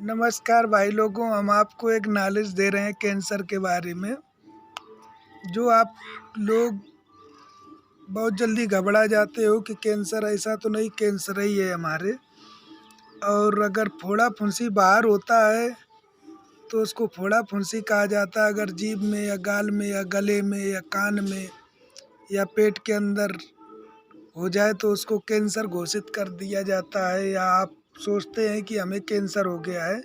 नमस्कार भाई लोगों, हम आपको एक नॉलेज दे रहे हैं कैंसर के बारे में। जो आप लोग बहुत जल्दी घबरा जाते हो कि कैंसर, ऐसा तो नहीं, कैंसर ही है हमारे। और अगर फोड़ा फुंसी बाहर होता है तो उसको फोड़ा फुंसी कहा जाता है। अगर जीभ में या गाल में या गले में या कान में या पेट के अंदर हो जाए तो उसको कैंसर घोषित कर दिया जाता है। या आप सोचते हैं कि हमें कैंसर हो गया है,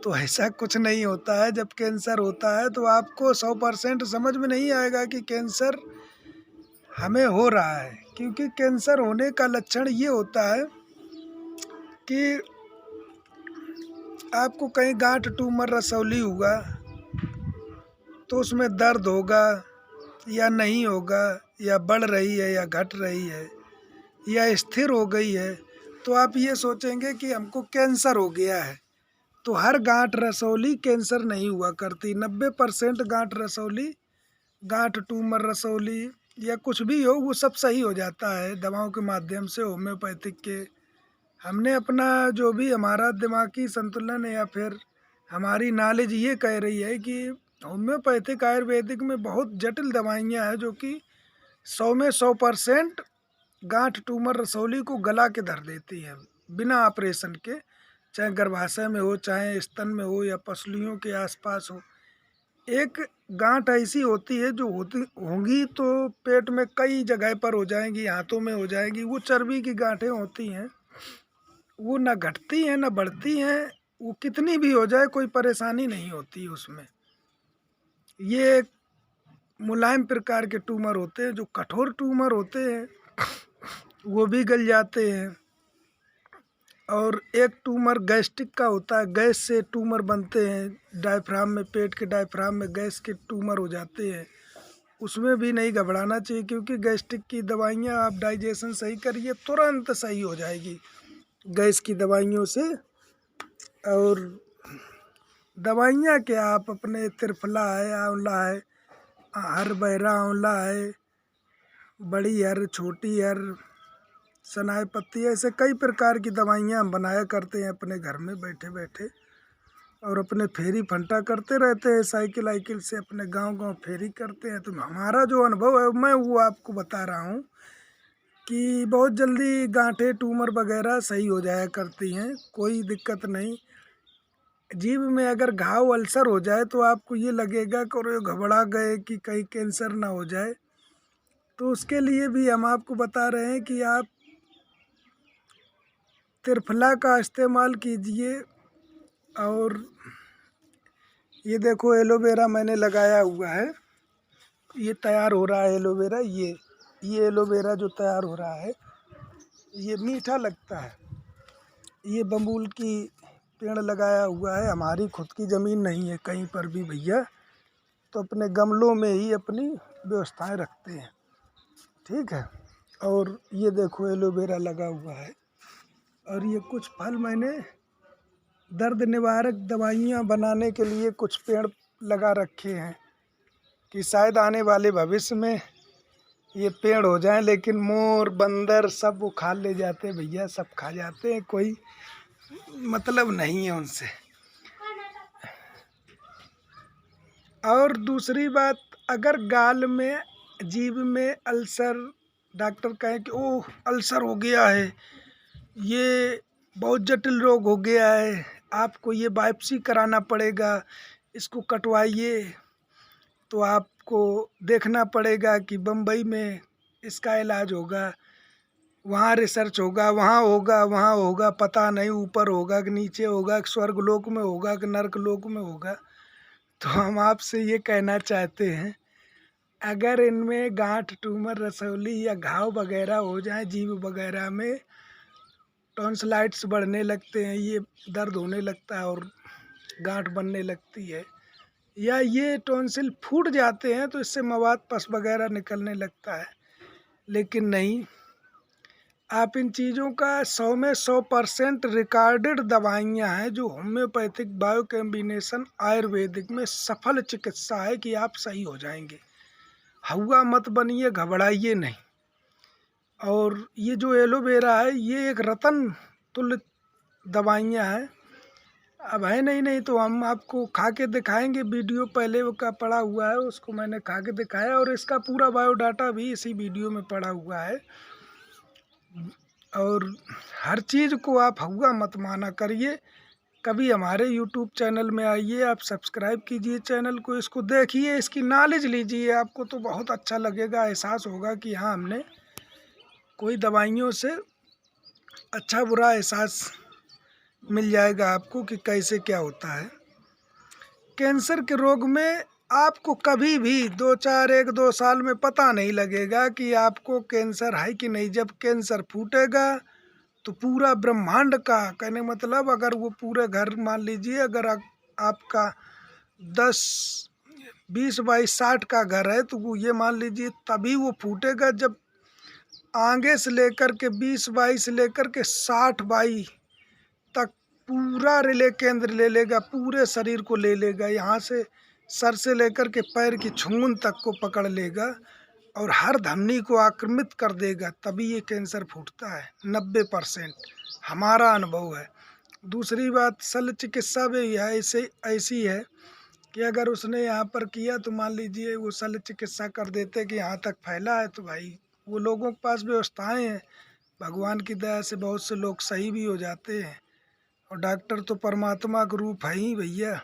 तो ऐसा कुछ नहीं होता है। जब कैंसर होता है तो आपको 100% समझ में नहीं आएगा कि कैंसर हमें हो रहा है, क्योंकि कैंसर होने का लक्षण ये होता है कि आपको कहीं गांठ, ट्यूमर, रसौली हुआ तो उसमें दर्द होगा या नहीं होगा, या बढ़ रही है या घट रही है या स्थिर हो गई है, तो आप ये सोचेंगे कि हमको कैंसर हो गया है। तो हर गांठ रसौली कैंसर नहीं हुआ करती। 90% गांठ रसौली, गांठ, ट्यूमर, रसौली या कुछ भी हो, वो सब सही हो जाता है दवाओं के माध्यम से, होम्योपैथिक के। हमने अपना जो भी हमारा दिमागी संतुलन है या फिर हमारी नॉलेज ये कह रही है कि होम्योपैथिक, आयुर्वेदिक में बहुत जटिल दवाइयाँ हैं जो कि 100 में 100% गांठ, ट्यूमर, रसौली को गला के धर देती हैं बिना ऑपरेशन के। चाहे गर्भाशय में हो, चाहे स्तन में हो या पसलियों के आसपास हो। एक गांठ ऐसी होती है जो होंगी तो पेट में कई जगह पर हो जाएंगी, हाथों में हो जाएंगी। वो चर्बी की गांठें होती हैं, वो न घटती हैं न बढ़ती हैं। वो कितनी भी हो जाए कोई परेशानी नहीं होती उसमें। ये एक मुलायम प्रकार के ट्यूमर होते हैं। जो कठोर ट्यूमर होते हैं वो भी गल जाते हैं। और एक ट्यूमर गैस्ट्रिक का होता है, गैस से ट्यूमर बनते हैं डायफ्राम में, पेट के डायफ्राम में गैस के ट्यूमर हो जाते हैं। उसमें भी नहीं घबराना चाहिए, क्योंकि गैस्ट्रिक की दवाइयाँ आप डाइजेशन सही करिए, तुरंत सही हो जाएगी गैस की दवाइयों से। और दवाइयाँ क्या, आप अपने त्रिफला है, आंवला है, हर बहरा आंवला है, बड़ी हर, छोटी हर, सनाई पत्ती, ऐसे कई प्रकार की दवाइयाँ हम बनाया करते हैं अपने घर में बैठे बैठे। और अपने फेरी फंटा करते रहते हैं, साइकिल आइकिल से अपने गांव गांव फेरी करते हैं। तो हमारा जो अनुभव है मैं वो आपको बता रहा हूँ कि बहुत जल्दी गांठें, ट्यूमर वगैरह सही हो जाया करती हैं, कोई दिक्कत नहीं। जीभ में अगर घाव, अल्सर हो जाए तो आपको ये लगेगा कि अरे घबरा गए कि कहीं कैंसर ना हो जाए। तो उसके लिए भी हम आपको बता रहे हैं कि आप त्रिफला का इस्तेमाल कीजिए। और ये देखो एलोवेरा मैंने लगाया हुआ है, ये तैयार हो रहा है एलोवेरा। ये एलोवेरा जो तैयार हो रहा है ये मीठा लगता है। ये बम्बूल की पेड़ लगाया हुआ है, हमारी खुद की ज़मीन नहीं है कहीं पर भी भैया, तो अपने गमलों में ही अपनी व्यवस्थाएं रखते हैं, ठीक है। और ये देखो एलोवेरा लगा हुआ है। और ये कुछ फल मैंने दर्द निवारक दवाइयाँ बनाने के लिए कुछ पेड़ लगा रखे हैं कि शायद आने वाले भविष्य में ये पेड़ हो जाएं। लेकिन मोर, बंदर सब वो खा ले जाते हैं भैया, सब खा जाते हैं, कोई मतलब नहीं है उनसे। और दूसरी बात, अगर गाल में, जीभ में अल्सर, डॉक्टर कहें कि ओह अल्सर हो गया है, ये बहुत जटिल रोग हो गया है, आपको ये बायोप्सी कराना पड़ेगा, इसको कटवाइए, तो आपको देखना पड़ेगा कि बम्बई में इसका इलाज होगा, वहाँ रिसर्च होगा, वहाँ होगा, वहाँ होगा, पता नहीं ऊपर होगा कि नीचे होगा, कि स्वर्ग लोक में होगा कि नर्क लोक में होगा। तो हम आपसे ये कहना चाहते हैं, अगर इनमें गांठ, ट्यूमर, रसौली या घाव वगैरह हो जाए जीभ वगैरह में, टॉन्सिलाइट्स बढ़ने लगते हैं, ये दर्द होने लगता है और गांठ बनने लगती है, या ये टॉन्सिल फूट जाते हैं तो इससे मवाद, पस वगैरह निकलने लगता है। लेकिन नहीं, आप इन चीज़ों का 100 में 100% रिकॉर्डेड दवाइयाँ हैं जो होम्योपैथिक, बायो कॉम्बिनेशन, आयुर्वेदिक में सफल चिकित्सा है कि आप सही हो जाएंगे। हवा मत बनिए, घबराइए नहीं। और ये जो एलोवेरा है ये एक रतन तुल्य दवाइयाँ हैं। अब है नहीं, नहीं तो हम आपको खा के दिखाएंगे। वीडियो पहले वो का पड़ा हुआ है, उसको मैंने खा के दिखाया और इसका पूरा बायोडाटा भी इसी वीडियो में पड़ा हुआ है। और हर चीज़ को आप हुआ मत माना करिए। कभी हमारे YouTube चैनल में आइए, आप सब्सक्राइब कीजिए चैनल को, इसको देखिए, इसकी नॉलेज लीजिए, आपको तो बहुत अच्छा लगेगा। एहसास होगा कि हाँ, हमने कोई दवाइयों से अच्छा बुरा एहसास मिल जाएगा आपको कि कैसे क्या होता है। कैंसर के रोग में आपको कभी भी 1-2 साल में पता नहीं लगेगा कि आपको कैंसर है कि नहीं। जब कैंसर फूटेगा तो पूरा ब्रह्मांड का, कहने मतलब अगर वो पूरे घर, मान लीजिए अगर आपका 10-20 बाई 60 का घर है तो वो ये मान लीजिए तभी वो फूटेगा जब आगे से लेकर के 20 बाई से लेकर के 60 बाई तक पूरा रिले केंद्र ले लेगा, पूरे शरीर को ले लेगा, यहाँ से सर से लेकर के पैर की छूंगन तक को पकड़ लेगा और हर धमनी को आक्रमित कर देगा, तभी ये कैंसर फूटता है। 90% हमारा अनुभव है। दूसरी बात, शल्य चिकित्सा भी है ऐसी है कि अगर उसने यहाँ पर किया तो मान लीजिए वो शल्य चिकित्सा कर देते कि यहाँ तक फैला है, तो भाई वो लोगों के पास व्यवस्थाएं हैं। भगवान की दया से बहुत से लोग सही भी हो जाते हैं। और डॉक्टर तो परमात्मा का रूप है ही भैया।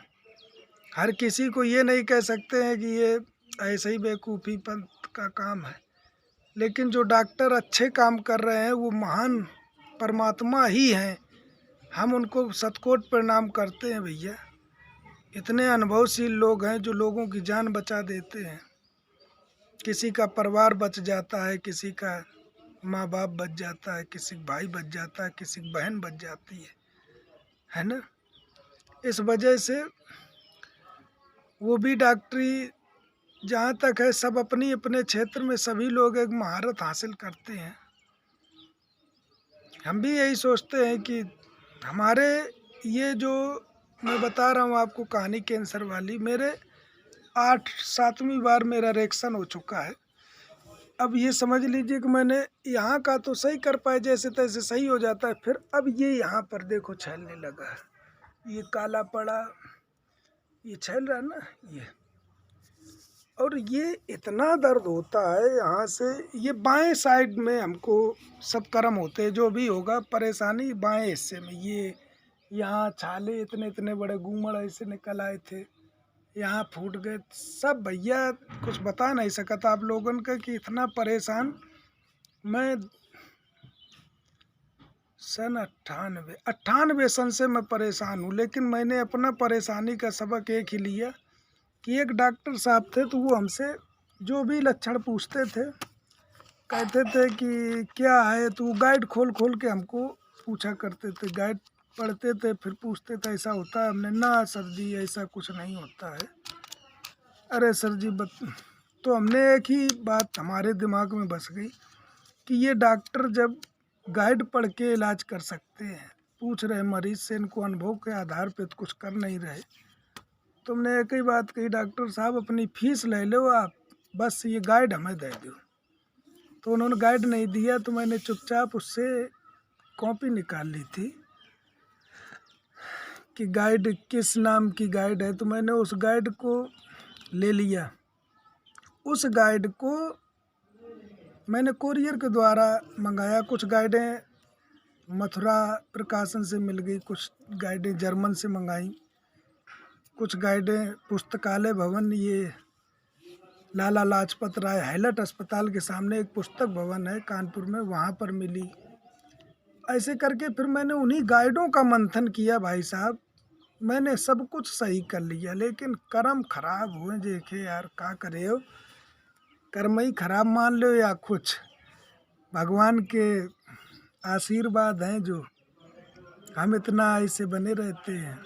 हर किसी को ये नहीं कह सकते हैं कि ये ऐसे ही बेवकूफ़ीपन का काम है, लेकिन जो डॉक्टर अच्छे काम कर रहे हैं वो महान परमात्मा ही हैं। हम उनको शतकोट प्रणाम करते हैं भैया। इतने अनुभवशील लोग हैं जो लोगों की जान बचा देते हैं। किसी का परिवार बच जाता है, किसी का माँ बाप बच जाता है, किसी का भाई बच जाता है, किसी की बहन बच जाती है ना। इस वजह से वो भी डॉक्टरी जहाँ तक है, सब अपनी अपने क्षेत्र में सभी लोग एक महारत हासिल करते हैं। हम भी यही सोचते हैं कि हमारे ये जो मैं बता रहा हूँ आपको कहानी कैंसर वाली, मेरे 8-7वीं बार मेरा रिएक्शन हो चुका है। अब ये समझ लीजिए कि मैंने यहाँ का तो सही कर पाए, जैसे तैसे सही हो जाता है, फिर अब ये यहाँ पर देखो छैलने लगा है, ये काला पड़ा, ये छैल रहा है ना ये, और ये इतना दर्द होता है यहाँ से। ये बाएं साइड में हमको सब कर्म होते हैं, जो भी होगा परेशानी बाएं हिस्से में। ये यहाँ छाले इतने इतने बड़े गूमड़ ऐसे निकल आए थे, यहाँ फूट गए सब भैया, कुछ बता नहीं सकता आप लोगन का कि इतना परेशान मैं। सन 98 सन से मैं परेशान हूँ, लेकिन मैंने अपना परेशानी का सबक एक ही लिया कि एक डॉक्टर साहब थे, तो वो हमसे जो भी लक्षण पूछते थे, कहते थे कि क्या है, तो वो गाइड खोल खोल के हमको पूछा करते थे। गाइड पढ़ते थे, फिर पूछते थे ऐसा होता है, हमने ना सर जी ऐसा कुछ नहीं होता है। अरे सर जी तो हमने एक ही बात हमारे दिमाग में बस गई कि ये डॉक्टर जब गाइड पढ़ के इलाज कर सकते हैं, पूछ रहे मरीज से, इनको अनुभव के आधार पे तो कुछ कर नहीं रहे, तुमने एक ही बात कही, डॉक्टर साहब अपनी फीस ले लो आप, बस ये गाइड हमें दे दो। तो उन्होंने गाइड नहीं दिया, तो मैंने चुपचाप उससे कॉपी निकाल ली थी कि गाइड किस नाम की गाइड है। तो मैंने उस गाइड को ले लिया। उस गाइड को मैंने कोरियर के द्वारा मंगाया। कुछ गाइडें मथुरा प्रकाशन से मिल गई, कुछ गाइडें जर्मन से मंगाई, कुछ गाइडें पुस्तकालय भवन, ये लाला लाजपत राय हैलट अस्पताल के सामने एक पुस्तक भवन है कानपुर में, वहाँ पर मिली। ऐसे करके फिर मैंने उन्हीं गाइडों का मंथन किया भाई साहब। मैंने सब कुछ सही कर लिया, लेकिन कर्म खराब हुए। देखे यार क्या करे हो, कर्म ही खराब मान लो या कुछ भगवान के आशीर्वाद हैं जो हम इतना ऐसे बने रहते हैं।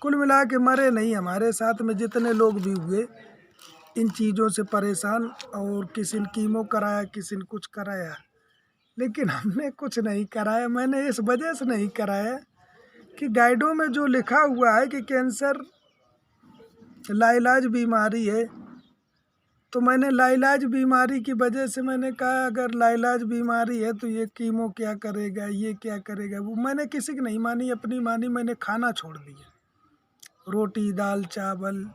कुल मिला के मरे नहीं, हमारे साथ में जितने लोग भी हुए इन चीज़ों से परेशान, और किसी ने कीमो कराया, किसी ने कुछ कराया, लेकिन हमने कुछ नहीं कराया। मैंने इस वजह से नहीं कराया कि गाइडों में जो लिखा हुआ है कि कैंसर लाइलाज बीमारी है, तो मैंने लाइलाज बीमारी की वजह से मैंने कहा अगर लाइलाज बीमारी है तो ये कीमो क्या करेगा, ये क्या करेगा। वो मैंने किसी की नहीं मानी, अपनी मानी। मैंने खाना छोड़ दिया। रोटी दाल चावल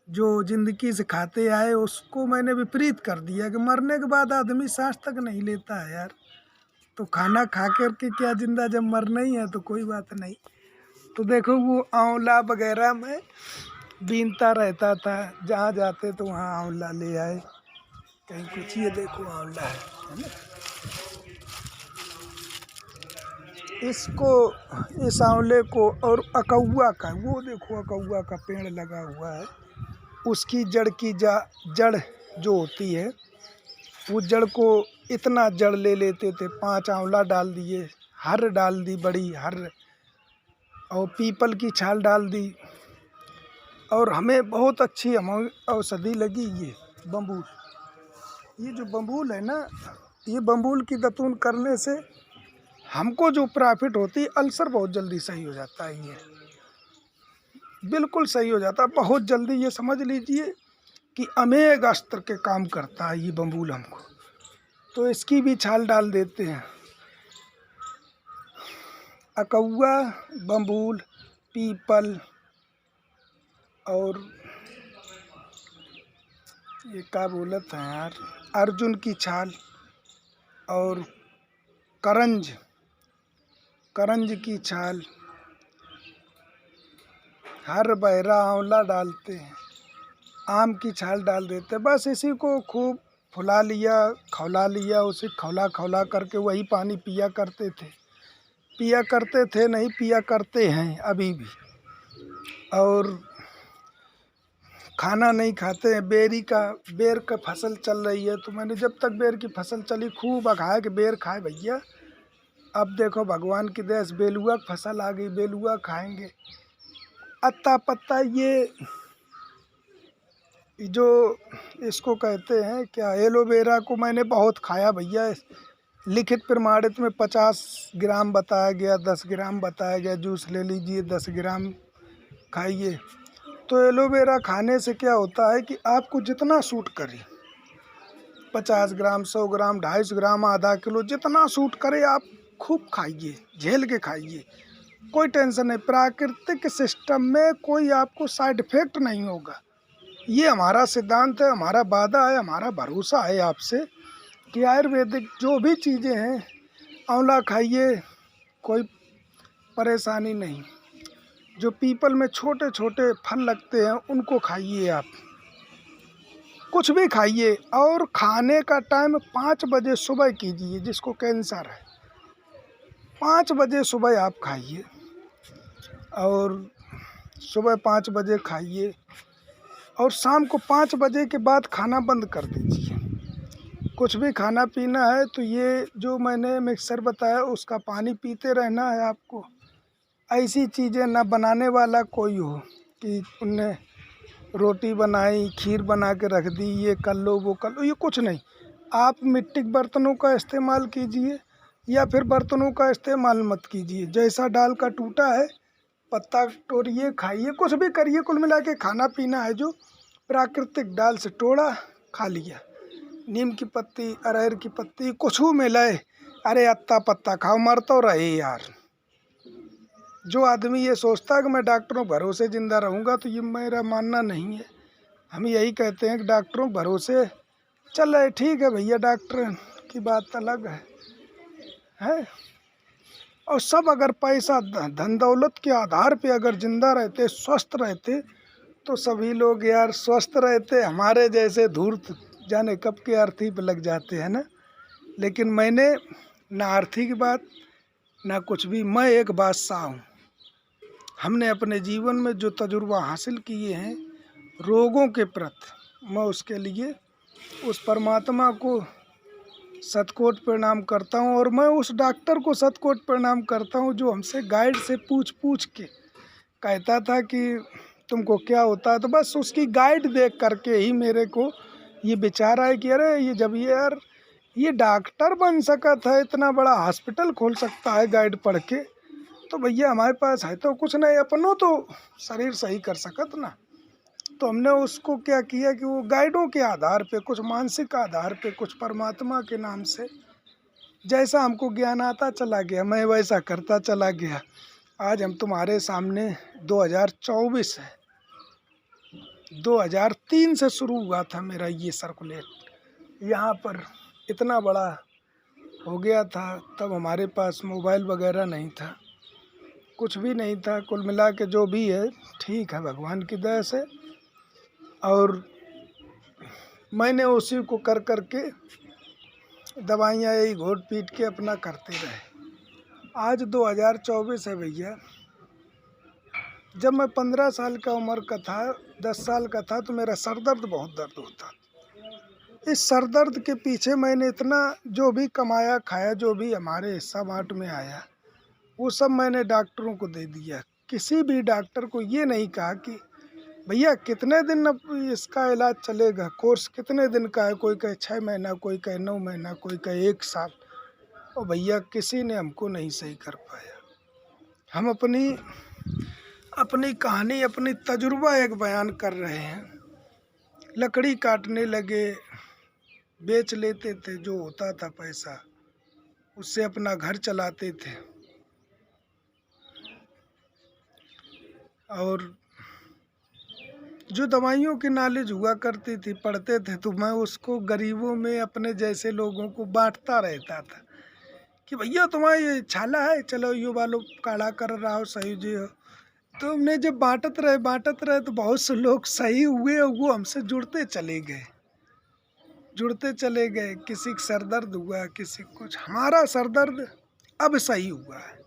जो ज़िंदगी से खाते आए उसको मैंने विपरीत कर दिया कि मरने के बाद आदमी सांस तक नहीं लेता है यार। तो खाना खा कर के क्या जिंदा, जब मरना ही है तो कोई बात नहीं। तो देखो वो आंवला वगैरह में बीनता रहता था, जहाँ जाते तो वहाँ आंवला ले आए, कहीं कुछ। ये देखो आंवला है ना। इसको, इस आंवले को, और अकौआ का, वो देखो अकौआ का पेड़ लगा हुआ है, उसकी जड़ की जड़ जो होती है, वो जड़ को इतना जड़ ले लेते थे। 5 आंवला डाल दिए, हर डाल दी बड़ी हर, और पीपल की छाल डाल दी, और हमें बहुत अच्छी औषधि लगी ये बम्बूल। ये जो बम्बूल है ना, ये बम्बूल की दतून करने से हमको जो प्रॉफिट होती है, अल्सर बहुत जल्दी सही हो जाता है। ये बिल्कुल सही हो जाता है बहुत जल्दी। ये समझ लीजिए कि अमेघ अस्त्र के काम करता है ये बम्बूल हमको। तो इसकी भी छाल डाल देते हैं। अकौआ, बम्बूल, पीपल, और ये क्या बोलते हैं यार, अर्जुन की छाल, और करंज की छाल, हर बहरा आंवला डालते हैं, आम की छाल डाल देते हैं। बस इसी को खूब फुला लिया, खौला लिया, उसे खौला खौला करके वही पानी पिया करते थे, नहीं पिया करते हैं अभी भी। और खाना नहीं खाते हैं। बेर का फसल चल रही है, तो मैंने जब तक बेर की फसल चली खूब अघाया कि बेर खाए भैया। अब देखो भगवान की दया से बेलुआ की फसल आ गई, बेलुआ खाएंगे। अत्ता पत्ता ये जो इसको कहते हैं क्या, एलोवेरा को मैंने बहुत खाया भैया। लिखित प्रमाणित में 50 ग्राम बताया गया, 10 ग्राम बताया गया, जूस ले लीजिए 10 ग्राम खाइए। तो एलोवेरा खाने से क्या होता है कि आपको जितना सूट करे, 50 ग्राम, 100 ग्राम, 250 ग्राम, आधा किलो, जितना सूट करे आप खूब खाइए, झेल के खाइए, कोई टेंशन नहीं। प्राकृतिक सिस्टम में कोई आपको साइड इफेक्ट नहीं होगा। ये हमारा सिद्धांत है, हमारा वादा है, हमारा भरोसा है आपसे कि आयुर्वेदिक जो भी चीज़ें हैं, आंवला खाइए, कोई परेशानी नहीं। जो पीपल में छोटे छोटे फल लगते हैं उनको खाइए आप, कुछ भी खाइए। और खाने का टाइम 5 बजे सुबह कीजिए। जिसको कैंसर है 5 बजे सुबह आप खाइए, और सुबह 5 बजे खाइए, और शाम को 5 बजे के बाद खाना बंद कर दीजिए। कुछ भी खाना पीना है तो ये जो मैंने मिक्सर बताया उसका पानी पीते रहना है आपको। ऐसी चीज़ें ना बनाने वाला कोई हो कि उनने रोटी बनाई, खीर बना के रख दी, ये कर लो वो कर लो, ये कुछ नहीं। आप मिट्टी के बर्तनों का इस्तेमाल कीजिए, या फिर बर्तनों का इस्तेमाल मत कीजिए। जैसा डाल का टूटा है पत्ता तोड़िए, खाइए, कुछ भी करिए। कुल मिला के खाना पीना है जो प्राकृतिक डाल से तोड़ा खा लिया। नीम की पत्ती, अरहर की पत्ती, कुछ मिले, अरे अत्ता पत्ता खाओ, मर तो रहे यार। जो आदमी ये सोचता है कि मैं डॉक्टरों भरोसे ज़िंदा रहूँगा, तो ये मेरा मानना नहीं है। हम यही कहते हैं कि डॉक्टरों भरोसे चल रहे, ठीक है भैया, डॉक्टर की बात अलग है। और सब अगर पैसा धन दौलत के आधार पे अगर ज़िंदा रहते, स्वस्थ रहते, तो सभी लोग यार स्वस्थ रहते। हमारे जैसे धूर्त जाने कब के अर्थी पे लग जाते हैं ना। लेकिन मैंने ना अर्थी की बात ना कुछ भी, मैं एक बादशाह हूँ। हमने अपने जीवन में जो तजुर्बा हासिल किए हैं रोगों के प्रति, मैं उसके लिए उस परमात्मा को शतकोटि प्रणाम करता हूँ। और मैं उस डॉक्टर को शतकोटि प्रणाम करता हूँ जो हमसे गाइड से पूछ पूछ के कहता था कि तुमको क्या होता है। तो बस उसकी गाइड देख करके ही मेरे को ये विचार आया कि अरे ये जब ये यार ये डॉक्टर बन सकता है, इतना बड़ा हॉस्पिटल खोल सकता है गाइड पढ़ के, तो भैया हमारे पास है तो कुछ नहीं, अपनों तो शरीर सही कर सकत ना। तो हमने उसको क्या किया कि वो गाइडों के आधार पे, कुछ मानसिक आधार पे, कुछ परमात्मा के नाम से, जैसा हमको ज्ञान आता चला गया मैं वैसा करता चला गया। आज हम तुम्हारे सामने 2024 है, 2003 से शुरू हुआ था मेरा ये सर्कुलेट। यहाँ पर इतना बड़ा हो गया था, तब हमारे पास मोबाइल वगैरह नहीं था, कुछ भी नहीं था। कुल मिला के जो भी है ठीक है भगवान की दया से, और मैंने उसी को कर कर के दवाइयाँ यही घोट पीट के अपना करते रहे। आज 2024 है भैया। जब मैं 15 साल का उम्र का था, 10 साल का था, तो मेरा सर दर्द बहुत दर्द होता। इस सर दर्द के पीछे मैंने इतना जो भी कमाया खाया, जो भी हमारे हिस्सा बाँट में आया, वो सब मैंने डॉक्टरों को दे दिया। किसी भी डॉक्टर को ये नहीं कहा कि भैया कितने दिन अब इसका इलाज चलेगा, कोर्स कितने दिन का है। कोई कहे 6 महीना, कोई कहे 9 महीना, कोई कहे 1 साल। और भैया किसी ने हमको नहीं सही कर पाया। हम अपनी कहानी, अपनी तजुर्बा एक बयान कर रहे हैं। लकड़ी काटने लगे, बेच लेते थे, जो होता था पैसा उससे अपना घर चलाते थे। और जो दवाइयों की नॉलेज हुआ करती थी, पढ़ते थे, तो मैं उसको गरीबों में, अपने जैसे लोगों को बांटता रहता था कि भैया तुम्हारा ये छाला है, चलो यो वालो काढ़ा कर रहा हो, सही जी हो। तो हमने जब बांटत रहे तो बहुत से लोग सही हुए, वो हमसे जुड़ते चले गए। किसी का सर दर्द हुआ, किसी कुछ। हमारा सर दर्द अब सही हुआ है,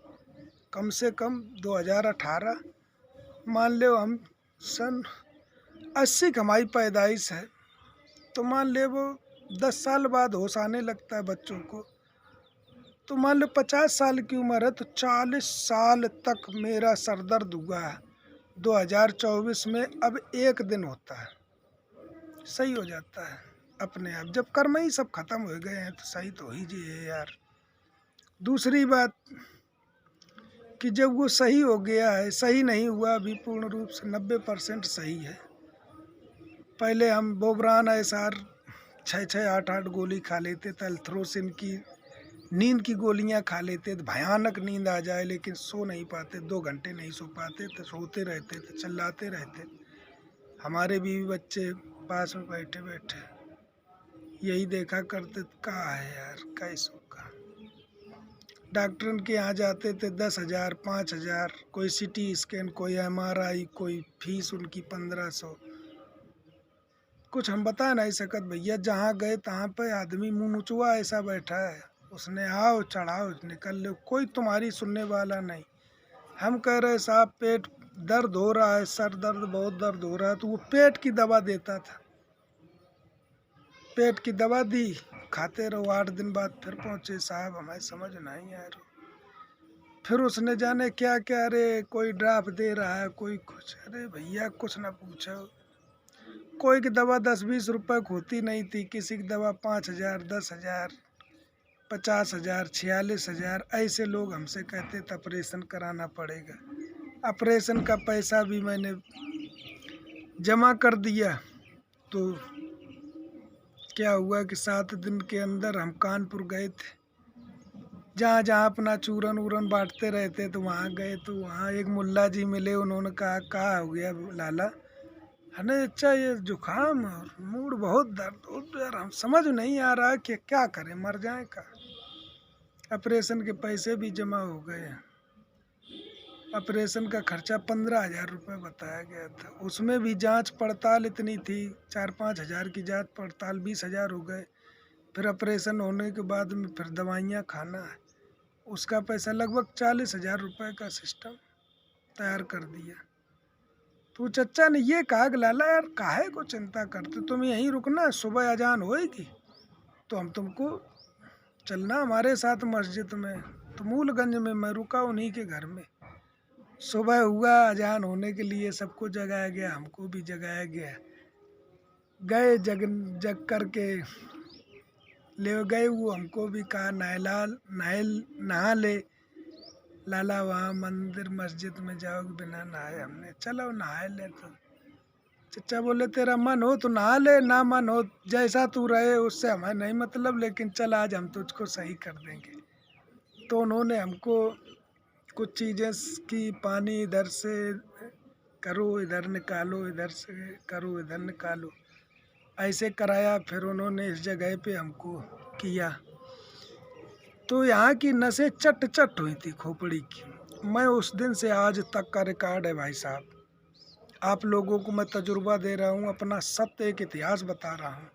कम से कम 2018, मान लो हम सन 80 की हमारी पैदाइश है, तो मान ले वो 10 साल बाद होश आने लगता है बच्चों को। तो मान लो 50 साल की उम्र है, तो 40 साल तक मेरा सर दर्द हुआ है। 2024 में अब 1 दिन होता है, सही हो जाता है अपने आप। जब कर्म ही सब खत्म हो गए हैं तो सही तो ही जी है यार। दूसरी बात कि जब वो सही हो गया है, सही नहीं हुआ अभी पूर्ण रूप से, 90% सही है। पहले हम बोबरान एसआर 6-6, 8-8 गोली खा लेते थे, एल्थ्रोसिन की नींद की गोलियां खा लेते थे, भयानक नींद आ जाए, लेकिन सो नहीं पाते, 2 घंटे नहीं सो पाते थे, सोते रहते थे, चिल्लाते रहते। हमारे बीवी बच्चे पास में बैठे बैठे यही देखा करते, कहाँ है यार, कैसे होगा। डॉक्टर के यहाँ जाते थे 10,000, 5,000, कोई CT स्कैन, कोई MRI, कोई फीस उनकी 1500। कुछ हम बता नहीं सकत भैया। जहाँ गए तहाँ पे आदमी मुँह नुचुआ ऐसा बैठा है, उसने आओ चढ़ाओ निकल लो, कोई तुम्हारी सुनने वाला नहीं। हम कह रहे साहब पेट दर्द हो रहा है, सर दर्द, बहुत दर्द हो रहा है, तो वो पेट की दवा देता था। पेट की दवा दी, खाते रहो। 8 दिन बाद फिर पहुँचे, साहब हमें समझ नहीं आ रहा। फिर उसने जाने क्या क्या, अरे कोई ड्राप दे रहा है, कोई कुछ। अरे भैया कुछ ना पूछो। कोई की दवा 10-20 रुपये की होती नहीं थी, किसी की दवा 5,000, 10,000, 50,000, 46,000। ऐसे लोग हमसे कहते थे ऑपरेशन कराना पड़ेगा। ऑपरेशन का पैसा भी मैंने जमा कर दिया। तो क्या हुआ कि 7 दिन के अंदर हम कानपुर गए थे। जहाँ जहाँ अपना चूरन वूरन बांटते रहते, तो वहाँ गए, तो वहाँ एक मुल्ला जी मिले। उन्होंने कहा हो गया लाला, अरे अच्छा ये जुकाम और मूड बहुत दर्द हो, तो यार हम समझ नहीं आ रहा कि क्या करें, मर जाए का। ऑपरेशन के पैसे भी जमा हो गए। ऑपरेशन का खर्चा 15,000 रुपये बताया गया था। उसमें भी जांच पड़ताल इतनी थी, 4-5 हज़ार की जांच पड़ताल, 20,000 हो गए। फिर ऑपरेशन होने के बाद में फिर दवाइयाँ खाना है, उसका पैसा लगभग 40,000 रुपये का सिस्टम तैयार कर दिया। तो चचा ने ये कहा कि लाला यार काहे को चिंता करते, तुम यहीं रुकना, सुबह अजान होएगी तो हम तुमको चलना हमारे साथ मस्जिद में। तो मूलगंज में मैं रुका उन्हीं के घर में। सुबह हुआ, अजान होने के लिए सबको जगाया गया, हमको भी जगाया गया। गए, जग करके ले गए। वो हमको भी कहा नहा ले लाला, वहाँ मंदिर मस्जिद में जाओगे बिना नहाए। हमने चलो नहाए ले। तो चचा बोले तेरा मन हो तो नहा ले, ना मन हो जैसा तू रहे उससे हमें नहीं मतलब, लेकिन चल आज हम तुझको सही कर देंगे। तो उन्होंने हमको कुछ चीज़ें की पानी इधर से करो इधर निकालो, इधर से करो इधर निकालो, ऐसे कराया। फिर उन्होंने इस जगह पे हमको किया तो यहाँ की नसें चट चट हुई थी खोपड़ी की। मैं उस दिन से आज तक का रिकॉर्ड है भाई साहब। आप लोगों को मैं तजुर्बा दे रहा हूँ, अपना सत्य एक इतिहास बता रहा हूँ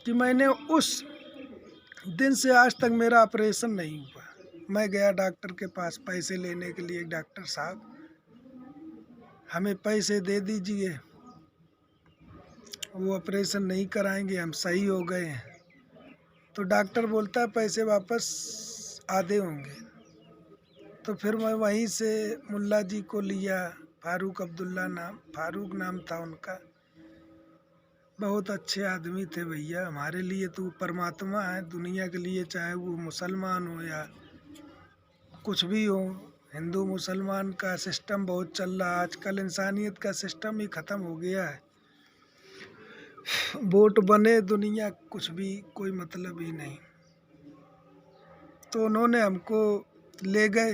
कि मैंने उस दिन से आज तक मेरा ऑपरेशन नहीं हुआ। मैं गया डॉक्टर के पास पैसे लेने के लिए, डॉक्टर साहब हमें पैसे दे दीजिए, वो ऑपरेशन नहीं कराएंगे, हम सही हो गए हैं। तो डॉक्टर बोलता है पैसे वापस आधे होंगे। तो फिर मैं वहीं से मुल्ला जी को लिया, फारूक अब्दुल्ला फारूक नाम था उनका। बहुत अच्छे आदमी थे भैया, हमारे लिए तो परमात्मा है दुनिया के लिए, चाहे वो मुसलमान हो या कुछ भी हो। हिंदू मुसलमान का सिस्टम बहुत चल रहा है आजकल, इंसानियत का सिस्टम ही ख़त्म हो गया है। वोट बने दुनिया कुछ भी कोई मतलब ही नहीं। तो उन्होंने हमको ले गए,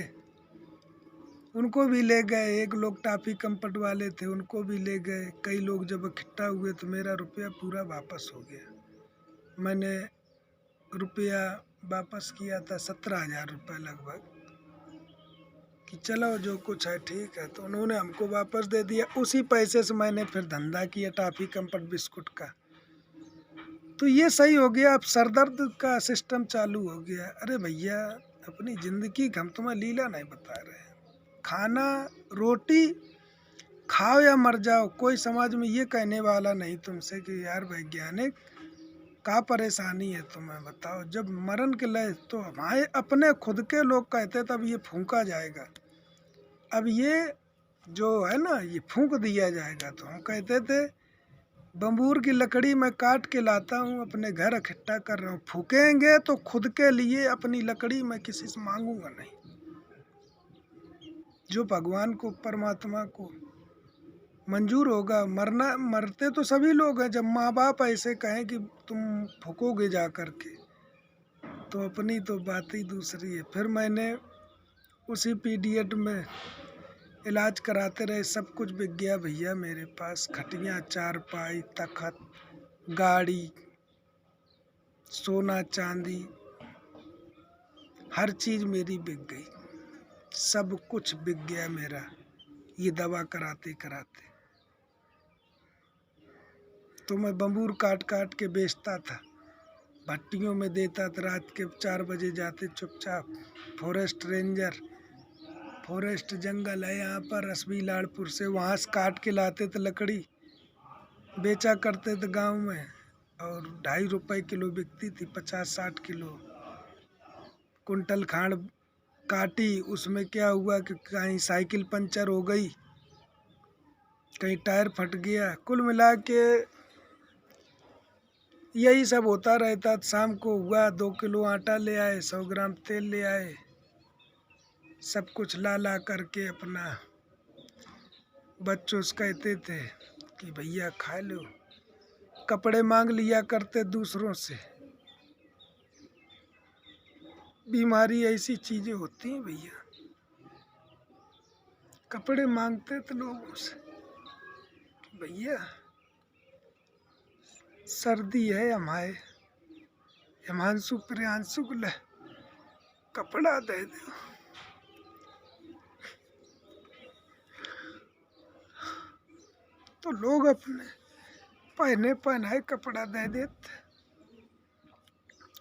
उनको भी ले गए। एक लोग टाफी कंपट वाले थे, उनको भी ले गए। कई लोग जब इकट्ठा हुए तो मेरा रुपया पूरा वापस हो गया। मैंने रुपया वापस किया था 17,000 रुपये लगभग, कि चलो जो कुछ है ठीक है। तो उन्होंने हमको वापस दे दिया। उसी पैसे से मैंने फिर धंधा किया टाफी कंपट बिस्कुट का। तो ये सही हो गया। अब सरदर्द का सिस्टम चालू हो गया। अरे भैया अपनी ज़िंदगी हम तुम्हें लीला नहीं बता रहे हैं। खाना रोटी खाओ या मर जाओ, कोई समाज में ये कहने वाला नहीं तुमसे कि यार वैज्ञानिक का परेशानी है तुम्हें बताओ। जब मरण के लय तो हमारे अपने खुद के लोग कहते तब ये फूंका जाएगा। अब ये जो है ना ये फूंक दिया जाएगा। तो हम कहते थे बम्बूर की लकड़ी मैं काट के लाता हूँ, अपने घर इकट्ठा कर रहा हूँ। फूकेंगे तो खुद के लिए, अपनी लकड़ी मैं किसी से मांगूंगा नहीं। जो भगवान को परमात्मा को मंजूर होगा। मरना मरते तो सभी लोग हैं। जब माँ बाप ऐसे कहें कि तुम फूकोगे जा कर के, तो अपनी तो बात ही दूसरी है। फिर मैंने उसी पीडियड में इलाज कराते रहे। सब कुछ बिक गया भैया मेरे पास, खटियाँ चारपाई तखत गाड़ी सोना चांदी हर चीज़ मेरी बिक गई। सब कुछ बिक गया मेरा ये दवा कराते कराते। तो मैं बम्बूर काट काट के बेचता था, भट्टियों में देता था। रात के 4 बजे जाते चुपचाप। फॉरेस्ट रेंजर, फॉरेस्ट जंगल है यहाँ पर रसबी लाड़पुर से, वहाँ से काट के लाते थे लकड़ी, बेचा करते थे गांव में। और 2.5 रुपये किलो बिकती थी, 50-60 किलो कुंटल खांड काटी। उसमें क्या हुआ कि कहीं साइकिल पंचर हो गई, कहीं टायर फट गया, कुल मिला के यही सब होता रहता। शाम को हुआ 2 किलो आटा ले आए, 100 ग्राम तेल ले आए, सब कुछ ला ला करके अपना बच्चों से कहते थे कि भैया खा लो। कपड़े मांग लिया करते दूसरों से। बीमारी ऐसी चीज़ें होती हैं भैया, कपड़े मांगते थे लोगों से कि भैया सर्दी है हमारे हिमांशु प्रियांशु को ले कपड़ा दे दो। तो लोग अपने पहने पहनाए कपड़ा दे देते